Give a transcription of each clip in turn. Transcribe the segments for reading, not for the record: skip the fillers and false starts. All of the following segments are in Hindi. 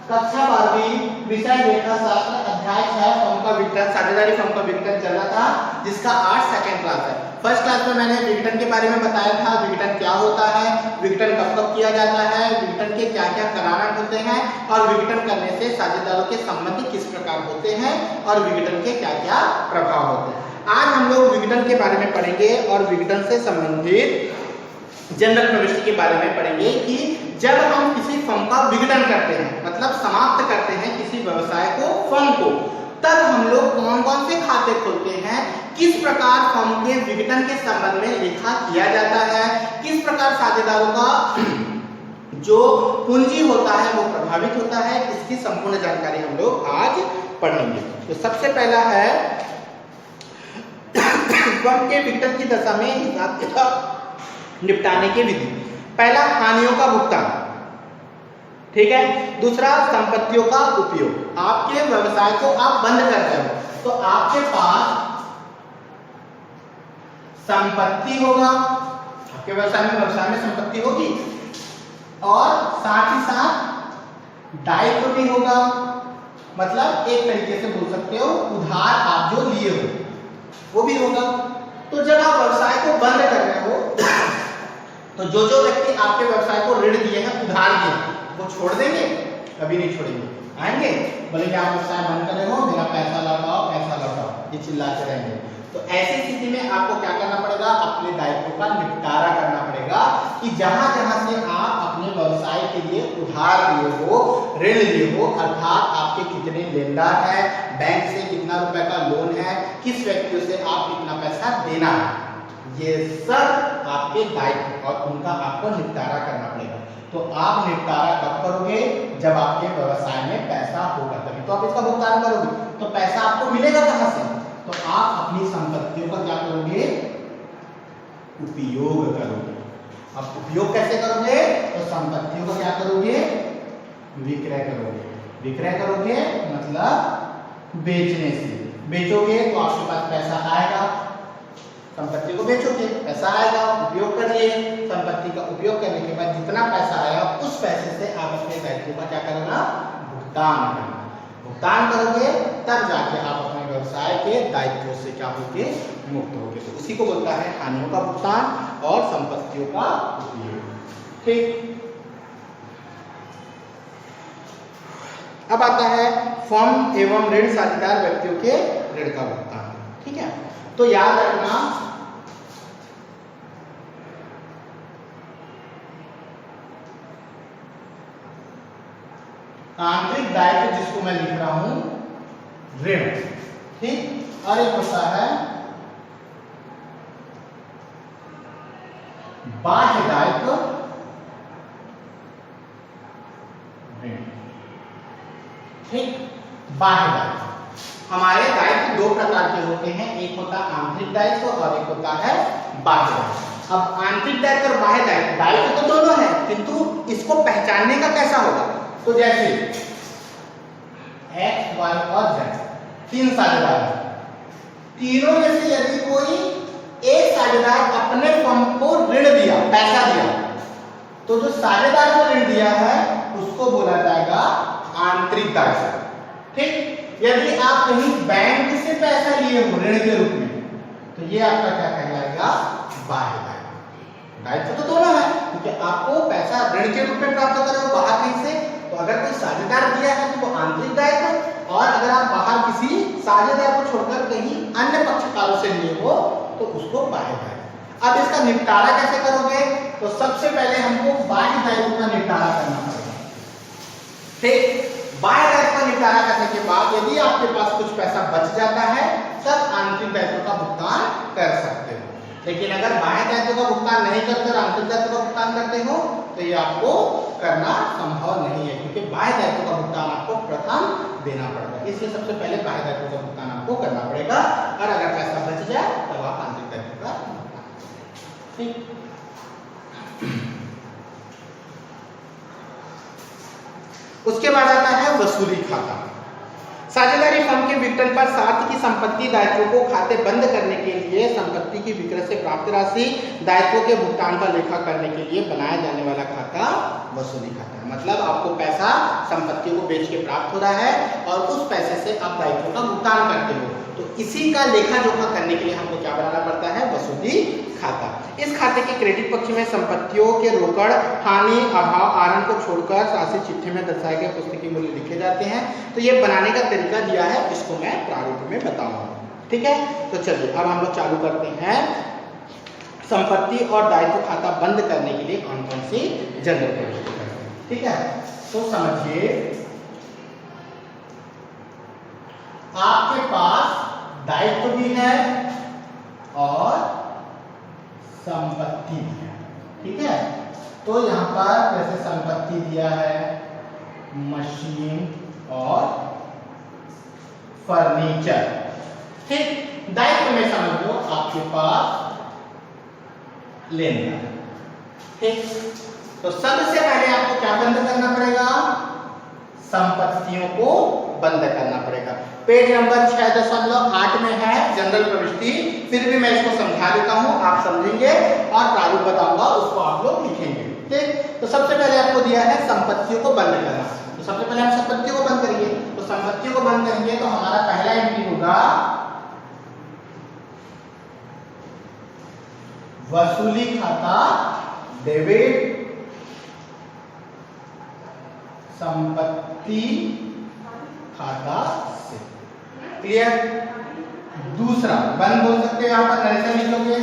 कक्षा 12वीं विषय लेखा शास्त्र अध्याय 6 फर्म का विघटन, साझेदारी फर्म का विघटन चल रहा था, जिसका आज सेकंड क्लास है। फर्स्ट क्लास में मैंने विघटन के बारे में बताया था, विघटन क्या होता है, विघटन कब कब किया जाता है, विघटन के क्या क्या कारण होते हैं और विघटन करने से साझेदारों के संबंध किस प्रकार होते हैं और विघटन के क्या क्या प्रभाव होते हैं। आज हम लोग विघटन के बारे में पढ़ेंगे और विघटन से संबंधित जनरल प्रविष्टि के बारे में पढ़ेंगे कि जब हम किसी फर्म का विघटन करते हैं, मतलब समाप्त करते हैं किसी व्यवसाय को, फर्म को, तब हम लोग कौन कौन से खाते खोलते हैं, किस प्रकार फर्म के विघटन के संबंध में लेखा किया जाता है, किस प्रकार साझेदारों का जो पूंजी होता है वो प्रभावित होता है, इसकी संपूर्ण जानकारी हम लोग आज पढ़ेंगे। तो सबसे पहला है फर्म के विघटन की दशा में हिसाब किताब निपटाने की विधि। पहला, हानियों का भुगतान, ठीक है। दूसरा, संपत्तियों का उपयोग। आपके व्यवसाय को आप बंद कर रहे हो तो आपके पास संपत्ति होगा, आपके व्यवसाय में संपत्ति होगी और साथ ही साथ दायित्व भी होगा। मतलब एक तरीके से बोल सकते हो उधार आप जो लिए हो वो भी होगा। तो जब आप व्यवसाय को बंद कर रहे हो तो जो व्यक्ति आपके व्यवसाय को ऋण दिए हैं, उधार दिए, वो छोड़ देंगे? कभी नहीं छोड़ेंगे। आएंगे बोलेंगे आप व्यवसाय बंद कर रहे हो, मेरा पैसा लौटाओ, पैसा लौटाओ, ये चिल्लाते रहेंगे। तो ऐसी स्थिति में आपको क्या करना पड़ेगा, अपने दायित्वों का निपटारा करना पड़ेगा कि जहां जहां से आप अपने व्यवसाय के लिए उधार लिए हो, ऋण लिए हो, अर्थात आपके कितने लेनदार हैं, बैंक से कितना रुपए का लोन है, किस व्यक्तियों से आप कितना पैसा देना है, ये सब आपके दायित्व और उनका आपको निपटारा करना पड़ेगा। तो आप निपटारा कब करोगे, जब आपके व्यवसाय में पैसा होगा, तभी तो आप इसका भुगतान करोगे। तो पैसा आपको मिलेगा कहां से? तो आप अपनी संपत्तियों का क्या करोगे, उपयोग करोगे। अब उपयोग कैसे करोगे, तो संपत्तियों का क्या करोगे, विक्रय करोगे। विक्रय करोगे मतलब बेचने से, बेचोगे तो आपके पास पैसा आएगा, संपत्ति को बेचोगे, पैसा आएगा, उपयोग करिए। संपत्ति का उपयोग करने के बाद जितना पैसा आएगा उस पैसे से आप अपने दायित्व का क्या करना, भुगतान करना। भुगतान करोगे तब जाके आप अपने व्यवसाय के दायित्वों से क्या होगे, मुक्त होगे। तो उसी को बोलता है हानियों का भुगतान और संपत्तियों का उपयोग। ठीक, अब आता है फर्म एवं ऋण साझेदार व्यक्तियों के ऋण का भुगतान। ठीक है, तो याद रखना आंतरिक दायित्व जिसको मैं लिख रहा हूं ऋण, ठीक, और एक होता है बाह्य दायित्व ऋण। ठीक, बाह्य दायित्व, हमारे दायित्व दो प्रकार के होते हैं, एक होता है आंतरिक दायित्व और एक होता है बाह्य दायित्व। अब आंतरिक दायित्व और बाह्य दायित्व, दायित्व तो दोनों है, किंतु इसको पहचानने का कैसा होगा, तो जैसे X, Y और Z तीन साझेदार हैं, तीनों में से यदि कोई एक साझेदार अपने फर्म को ऋण दिया, पैसा दिया, तो जो साझेदार को ऋण दिया है उसको बोला जाएगा आंतरिक दायित्व। ठीक, यदि आप कहीं बैंक से पैसा लिए हो ऋण के रूप में, तो ये आपका क्या कहलाएगा, बाह्य दायित्व। दायित्व तो दोनों है, क्योंकि आपको पैसा ऋण के रूप में प्राप्त कर रहे हो बाहर कहीं से, तो अगर कोई साझेदार दिया है तो आंतरिक दायित्व, और अगर आप बाहर किसी साझेदार को छोड़कर कहीं अन्य पक्षकारों से लिए हो तो उसको बाह्य दायित्व। अब इसका निपटारा कैसे करोगे, तो सबसे पहले हमको बाह्य दायित्व का निपटारा करना पड़ेगा। ठीक, बाह्य दायित्व का निपटारा करने के बाद यदि आपके पास कुछ पैसा बच जाता है तब आंतरिक दायित्व का भुगतान कर सकते हो। लेकिन अगर बाह्य दायित्व का भुगतान नहीं करते और आंतरिक दायित्व का भुगतान करते हो तो ये आपको करना संभव नहीं है, क्योंकि बाह्य दायित्व का भुगतान आपको प्रथम देना पड़ेगा। इसलिए सबसे पहले बाह्य दायित्व का भुगतान आपको करना पड़ेगा, और अगर पैसा बच जाए तब आप आंतरिक दायित्व का भुगतान। ठीक, उसके बाद आता है वसूली खाता। साझेदारी फर्म के विघटन पर साथ की संपत्ति दायित्वों को खाते बंद करने के लिए संपत्ति की विक्रय से प्राप्त राशि दायित्वों के भुगतान का लेखा करने के लिए बनाया जाने वाला खाता वसूली खाता है। मतलब आपको पैसा संपत्ति को बेच के प्राप्त हो रहा है और उस पैसे से आप दायित्वों का भुगतान करते हो, तो इसी का लेखा जोखा करने के लिए हमको क्या बनाना पड़ता है? वसूली खाता। इस खाते के क्रेडिट पक्ष में संपत्तियों के रोकड़, हानि, अभाव, आरण को छोड़कर राशि चिट्ठी में दर्शाए गए पुस्तकीय मूल्य लिखे जाते हैं। तो ये बनाने का तरीका दिया है, इसको मैं प्रारूप में बताऊंगा। ठीक है, तो चलिए अब हम लोग चालू करते हैं। संपत्ति और दायित्व खाता बंद करने के लिए कौन कौन सी जनरल प्रविष्टि करते हैं। ठीक है, तो समझिए आपके पास दायित्व भी है और संपत्ति भी है। ठीक है, तो यहां पर जैसे संपत्ति दिया है मशीन और फर्नीचर। ठीक, दायित्व में समझ लो आपके पास लेन देन। ठीक, तो सबसे पहले आपको क्या बंद करना पड़ेगा? संपत्तियों को बंद करना पड़ेगा। पेज नंबर 6.8 में है जनरल प्रविष्टि, फिर भी मैं इसको समझा देता हूं, आप समझेंगे और प्रारूप बताऊंगा, उसको आप लोग लिखेंगे। ठीक, तो सबसे पहले आपको दिया है संपत्तियों को बंद करना। तो सबसे पहले हम संपत्तियों को बंद करेंगे। तो संपत्तियों को बंद करेंगे तो हमारा पहला एंट्री होगा वसूली खाता डेबिट संपत्ति खाता से। क्लियर? दूसरा बंद बोल सकते हैं, यहां पर नरेशन लिखोगे।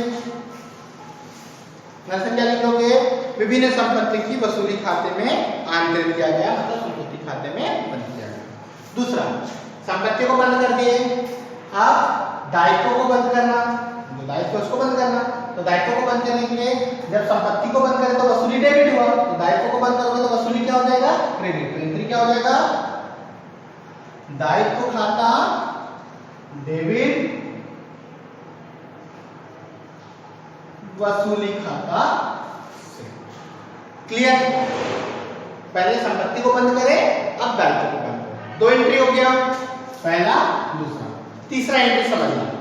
नरेशन क्या लिखोगे? विभिन्न संपत्ति की वसूली खाते में आंतरिक किया गया, मतलब संपत्ति खाते में बंद किया गया। दूसरा, संपत्ति को बंद कर दिए, अब दायित्वों को बंद करना। जो दायित्व उसको बंद करना, तो दायित्व को बंद करने के लिए जब संपत्ति को बंद करें तो वसूली डेबिट हुआ, तो दायित्व को बंद करोगे तो वसूली क्या हो जाएगा? क्रेडिट। तो एंट्री क्या हो जाएगा? दायित्व खाता डेबिट वसूली खाता से। क्लियर? पहले संपत्ति को बंद करें, अब दायित्व को बंद करें। दो एंट्री हो गया, पहला दूसरा। तीसरा एंट्री समझना।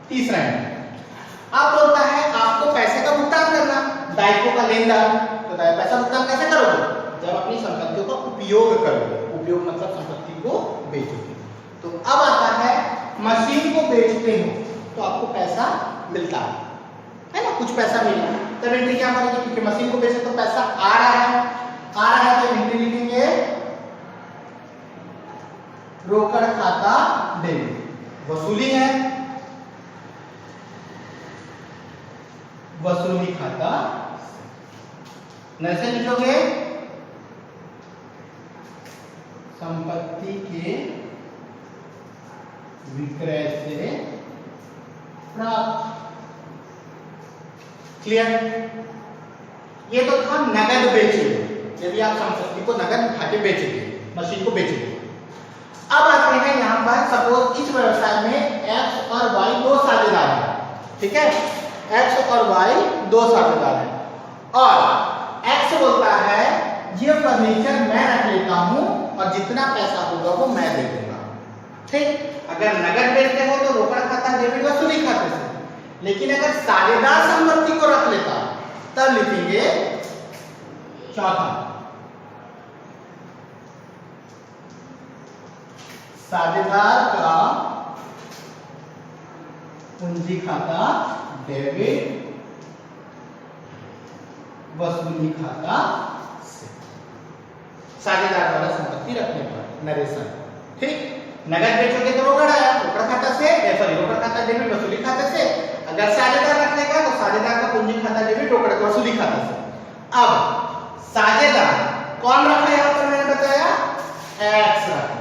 तीसरा एंट्री अब बोलता है आपको पैसे का भुगतान करना, दायित्वों का लेन देन। तो पैसा भुगतान कैसे करोगे? जब अपनी संपत्तियों का उपयोग करोगे। उपयोग मतलब संपत्ति को बेचोगे। तो अब आता है मशीन को बेचते हो तो आपको पैसा मिलता है ना, कुछ पैसा मिला। तब एंट्री क्या मारेगी? क्योंकि मशीन को बेचे तो पैसा आ रहा है तो एंट्री लिखेंगे रोकड़ खाता डेबिट। वसूली है, वसूली खाता। नरेशन लिखोगे संपत्ति के विक्रय से प्राप्त। क्लियर? ये तो था नगद बेचे, यदि आप संपत्ति को नगद उठा के बेचेंगे, मशीन को बेचेंगे। अब आते हैं यहां पर, सपोज इस व्यवसाय में एक्स और वाई दो साझेदार हैं। ठीक है, एक्स और वाई दो साझेदार हैं और एक्स बोलता है ये फर्नीचर मैं रख लेता हूं और जितना पैसा होगा वो मैं दे दूंगा। ठीक, अगर नगद बेचते हो तो रोकड़ खाता डेबिट वसूली खाते से, लेकिन अगर साझेदार संपत्ति को रख लेता तब लिखेंगे चौथा, साझेदार का पूंजी खाता डेबिट वसूली खाता से। साझेदार द्वारा संपत्ति रखने पर नरेशन। ठीक, नगद बेचोगे तो रोकड़ आया, रोकड़ खाता से, सॉरी रोकड़ खाता डेबिट वसूली खाते से। अगर साझेदार रखेगा तो साझेदार का पूंजी खाता डेबिट रोकड़ वसूली खाता से। अब साझेदार कौन रखा यहां पर मैंने बताया? एक्स रखा।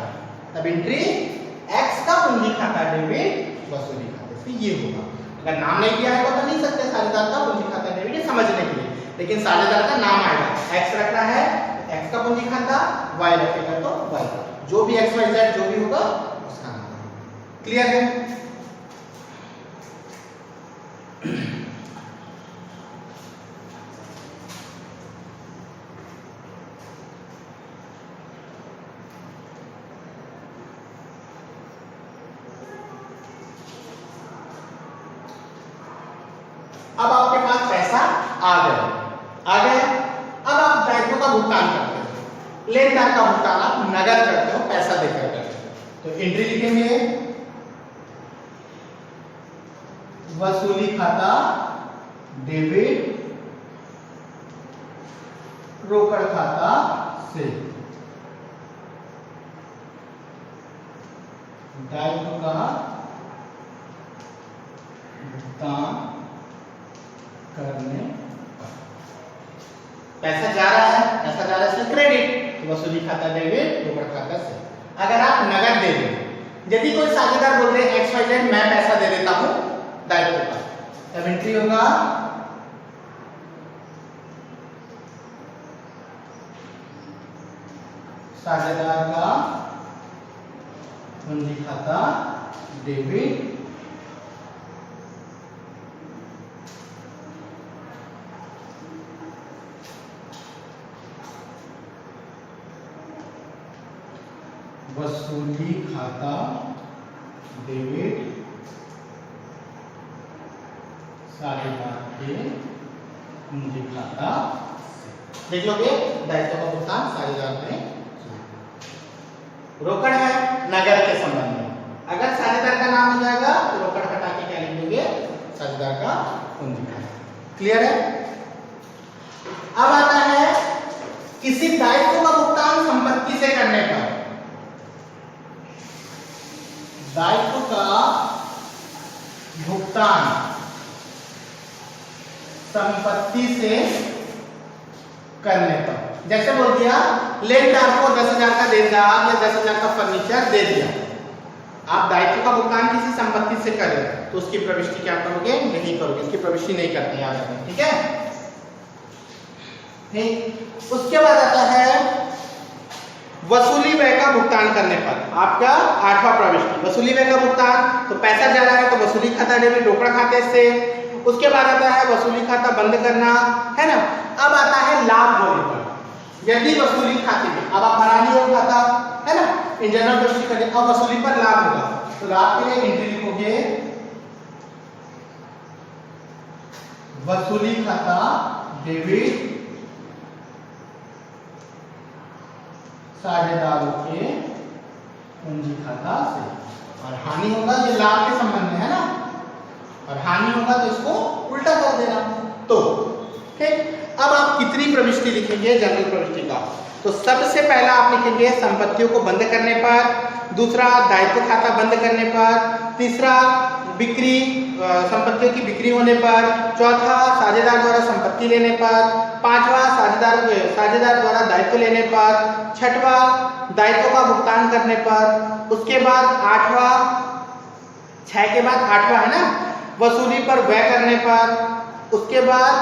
तब एंट्री एक्स का पूंजी खाता डेबिट वसूली खाते से ये होगा। अगर नाम नहीं दिया है तो नहीं सकते साझेदार का पूंजी खाता डेबिट समझने के लिए, लेकिन साझेदार का नाम आएगा। एक्स रखना है तो एक्स का पूंजी खाता, वाई रखेगा तो वाई, जो भी एक्स वाई जेड जो भी होगा उसका नाम। क्लियर है? अब आपके पास पैसा आ गया। अब आप दायित्व का भुगतान करते हो। लेनदार का भुगतान आप नगद करते हो, पैसा देकर करते हो। तो एंट्री लिखेंगे वसूली खाता डेबिट रोकड़ खाता से दायित्व का भुगतान करने पर पैसा जा रहा है इसमें क्रेडिट, तो वसूली खाता डेबिट रोकड़ खाता से। अगर आप नगद दे दें, यदि कोई साझेदार बोल रहे XYZ मैं पैसा दे देता हूं दायित्व का, तब एंट्री होगा साझेदार का पूंजी खाता डेबिट वसूली खाता डेबिट साझेदार के पूंजी खाता। देख लोगे दायित्व का भुगतान साझेदार ने। रोकड़ है नगद के संबंध में, अगर साझेदार का नाम हो जाएगा तो रोकड़ हटा के क्या लिख दोगे साझेदार का पूंजी खाता। क्लियर है? अब आता है किसी दायित्व का भुगतान संपत्ति से करने पर। दायित्व का भुगतान संपत्ति से करने पर, जैसे बोल दिया लेनदार को 10,000 का देनदार या 10,000 का फर्नीचर दे दिया, आप दायित्व का भुगतान किसी संपत्ति से कर रहे हैं तो उसकी प्रविष्टि क्या करोगे? नहीं करोगे, इसकी प्रविष्टि नहीं करते याद रखना। ठीक है? ठीक। उसके बाद आता है वसूली व्यय का भुगतान करने पर। आपका 8वां प्रविष्टि वसूली व्यय का भुगतान, तो पैसा जा रहा है तो वसूली खाता डेबिट रोकड़ खाते से। उसके बाद आता है वसूली खाता बंद करना, है ना। अब आता है लाभ होने पर, यदि वसूली खाते में अब आप हरानी हो खाता, है ना, इन जनरल प्रविष्टि करें, अब वसूली पर लाभ होगा तो लाभ के लिए एंट्री लिखोगे वसूली खाता डेबिट साझेदारों के पूंजी खाता से। और हानि होगा ये लाभ के संबंध में है ना, और हानि होगा तो इसको उल्टा कर देना। तो ठीक, अब आप कितनी प्रविष्टि लिखेंगे जनरल प्रविष्टि का? तो सबसे पहला आप लिखेंगे संपत्तियों को बंद करने पर, दूसरा दायित्व खाता बंद करने पर, तीसरा बिक्री संपत्तियों की बिक्री होने पर, चौथा साझेदार द्वारा संपत्ति लेने पर, पांचवा साझेदार द्वारा दायित्व लेने पर, छठवा दायित्व का भुगतान करने पर, उसके बाद आठवां, 6 के बाद 8वां है ना वसूली पर व्यय करने पर, उसके बाद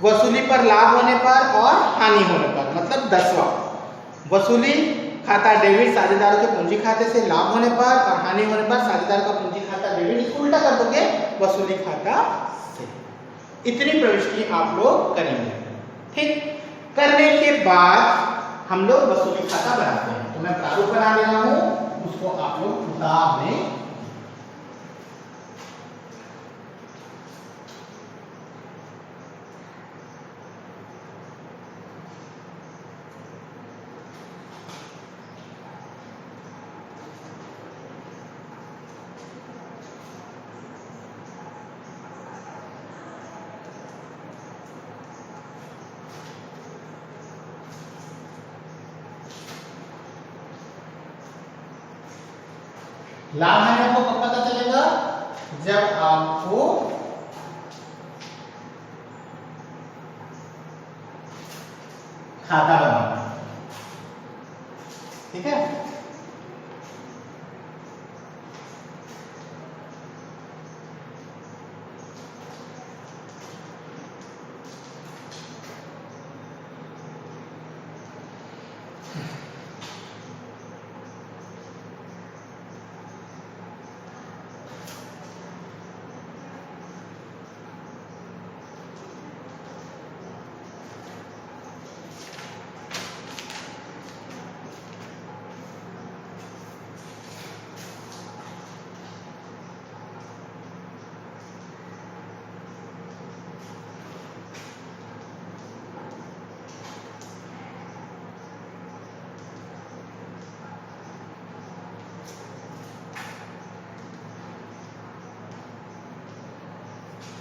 वसूली पर लाभ होने पर और हानि होने पर, मतलब 10वां वसूली खाता डेबिट साझेदारों के पूंजी खाते से लाभ होने पर और हानि होने पर साझेदार का पूंजी खाता डेबिट, इसको उल्टा कर दोगे वसूली खाता से। इतनी प्रविष्टि आप लोग करेंगे। ठीक, करने के बाद हम लोग वसूली खाता बनाते हैं। तो मैं प्रारूप बना दे रहा हूं, उसको आप लोग किताब में लाभ हानि को कब पता चलेगा? जब आपको खाता बनाना। ठीक है?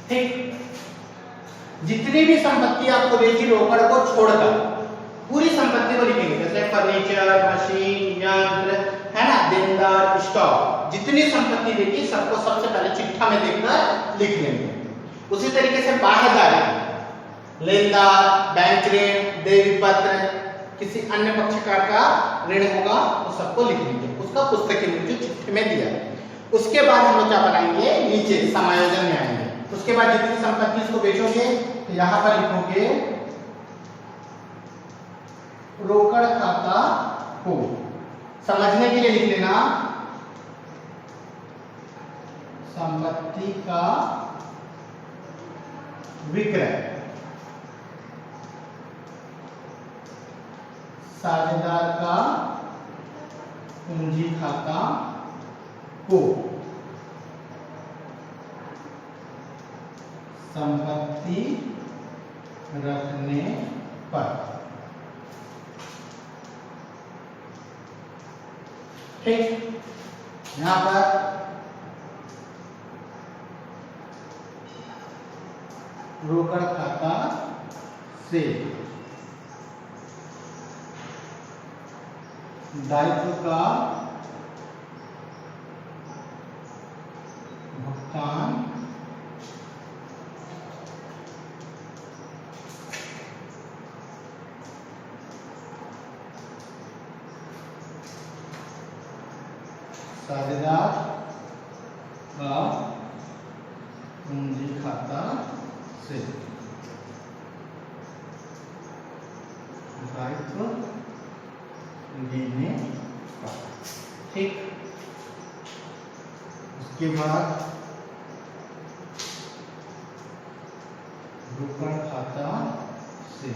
ठीक, जितनी भी संपत्ति आपको देगी रोकड़ को छोड़कर पूरी संपत्ति को लिखेंगे, जैसे फर्नीचर, मशीन, यंत्र, है ना, देनदार, स्टॉक, जितनी संपत्ति देगी सबको सबसे पहले चिट्ठा में देखकर लिख लेंगे। उसी तरीके से बाह्यदारी, लेनदार, बैंक ऋण, देय पत्र, किसी अन्य पक्षकार का ऋण होगा तो सबको लिख लेंगे, उसका पुस्तकीय मूल्य चिट्ठी में दिया। उसके बाद हम लोग क्या बनाएंगे, नीचे समायोजन में आएंगे। उसके बाद जितनी संपत्ति इसको बेचोगे तो यहां पर लिखोगे रोकड़ खाता को, समझने के लिए लिख लेना संपत्ति का विक्रय, साझेदार का पूंजी खाता को, संपत्ति रखने पर। ठीक, यहां पर रोकड़ खाता से दायित्व का भुगतान साझेदार का पूंजी खाता से दायित्व देने का। ठीक, उसके बाद रोकड़ खाता से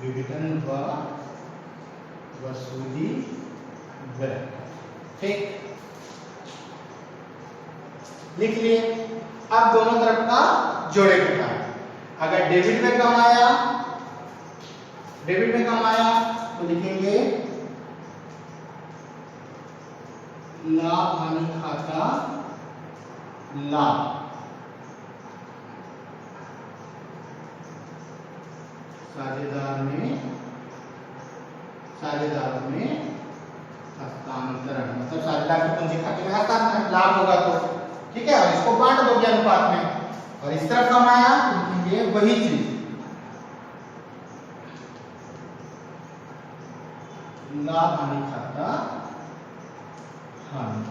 विघटन व वसूली व्यय। ठीक, लिख लिए। अब दोनों तरफ का जोड़े का, अगर डेबिट में कमाया तो लिखेंगे लाभ हानि खाता लाभ, साझेदारों में हस्तांतरण, मतलब साझेदार की पूंजी खाते में हस्तांतरण लाभ होगा तो ठीक है, और इसको बांट दोगे अनुपात में, और इस तरफ कमाया तो ये वही चीज लाभ हानि खाता हानि,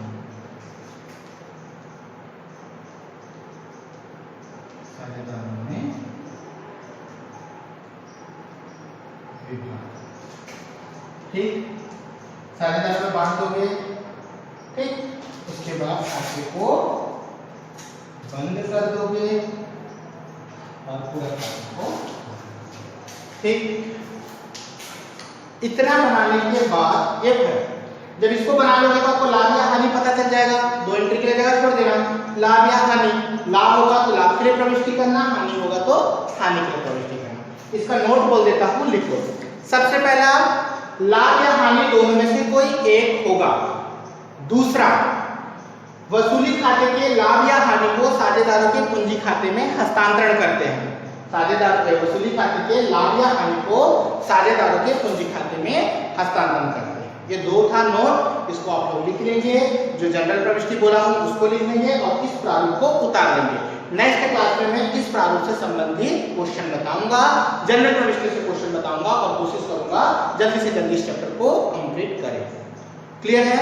साझेदारों में विभाग। ठीक, साझेदारों में बांट दोगे। ठीक, उसके बाद खाते को बंद कर दोगे और पूरा खाते को। ठीक, इतना बनाने के बाद ये जब इसको बना लोगे तो आपको लाभ या हानि पता चल जाएगा। दो एंट्री के लिए जगह छोड़ देना, लाभ या हानि, लाभ होगा तो लाभ के लिए प्रविष्टि करना, हानि होगा तो हानि के लिए प्रविष्टि करना। इसका नोट बोल देता हूं, लिखो। सबसे पहला लाभ या हानि दोनों में से कोई एक होगा। दूसरा, वसूली खाते के लाभ या हानि को साझेदारों के पूंजी खाते में हस्तांतरण करते हैं। साझेदार के वसूली खाते के लाभ या हानि को साझेदारों के पूंजी खाते में हस्तांतरण करते हैं। ये दो था नोट, इसको आप लोग लिख लेंगे। जो जनरल प्रविष्टि बोला हूं उसको लिख लेंगे और इस प्रारूप को उतार लेंगे। नेक्स्ट क्लास में मैं इस प्रारूप से संबंधित क्वेश्चन बताऊंगा, जनरल प्रविष्टि से क्वेश्चन बताऊंगा और कोशिश करूंगा जल्दी से जल्दी इस चैप्टर को कंप्लीट करें। क्लियर है?